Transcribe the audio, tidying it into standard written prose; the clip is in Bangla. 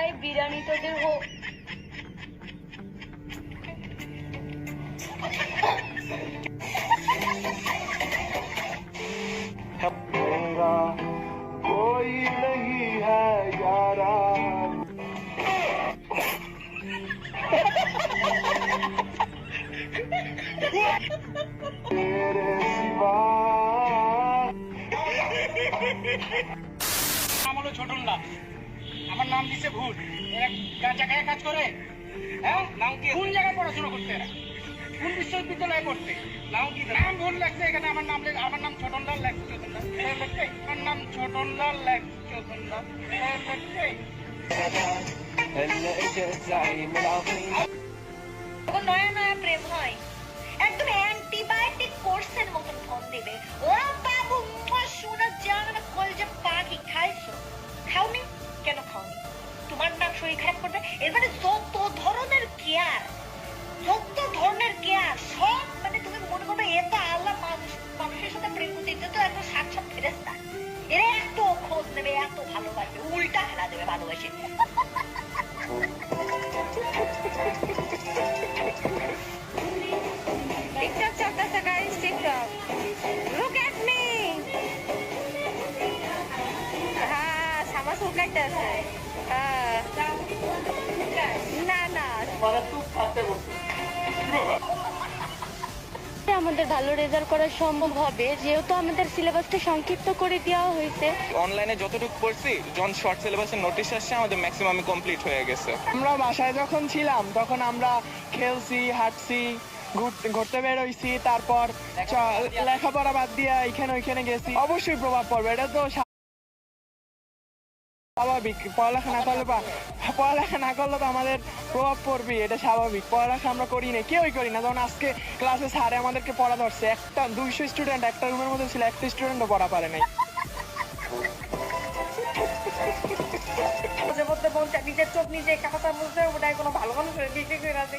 ভাই বিরিয়ানি তোদের হোক। कोई नहीं है यारा तेरे सिवा। নাম হলো ছোটনদা, আমার নাম দিচ্ছে ভুল। এরা জায়গায় কাজ করে, হ্যাঁ? নাম কি? কোন জায়গায় পড়াশোনা করতে এরা? কোন বিশ্ববিদ্যালয়ে পড়তে? নাম কি? নাম ভুল লেখছে এখানে। আমার নাম ছোটনলাল লেখছে চোতনলাল। আমার নাম ছোটনলাল লেখছে চোতনলাল। তখন নয়া নয়া প্রেম হয়, একদম অ্যান্টিবায়োটিক কোর্সের মতন ফোন দিবে। ও বাবু, শোনা জান কলজা পাখি খাইছো? খাওনি? কেন খাওনি? তোমার নাম শরীর খারাপ করবে? এর মানে যত ধরনের কেয়ার, সব মানে তুমি মনে করবে এ তো আল্লাহ মানুষের সাথে প্রেম করতে, এটা তো একদম সাক্ষাৎ ফেরেশতা। এরা এত খোঁজ নেবে, এত ভালোবাসবে, উল্টা হেলা দেবে ভালোবাসে। TikTok চলতেছে guys, TikTok. Look at me. হ্যাঁ, সামা চুলকাইতেছে। না আমাদের ভালো রেজাল্ট করা সম্ভব হবে, যেহেতু আমাদের সিলেবাসটা সংক্ষিপ্ত করে দেওয়া হয়েছে। অনলাইনে যতটুকু পড়ছি, যখন শর্ট সিলেবাসের নোটিশ আসছে আমাদের ম্যাক্সিমাম কমপ্লিট হয়ে গেছে। আমরা বাসায় যখন ছিলাম তখন আমরা খেলছি, হাঁটছি, ঘুরতে বেরোইছি, তারপর লেখাপড়া বাদ দিয়ে এখানে ওইখানে গেছি। অবশ্যই প্রভাব পড়বে, এটা তো স্বাভাবিক। পড়ালেখা না করলে তো আমাদের প্রভাব পড়বে, এটা স্বাভাবিক। পড়ালেখা আমরা করি না, কেউই করি না। যেমন আজকে ক্লাসে স্যারে আমাদেরকে পড়া ধরছে, 200 স্টুডেন্ট একটা রুমের মধ্যে ছিল, একটা স্টুডেন্টও পড়া পারে নাই। নিজের চোখ নিজে কাপড় মধ্যে ওটাই কোনো ভালো মানুষ বিক্রি করে আছে।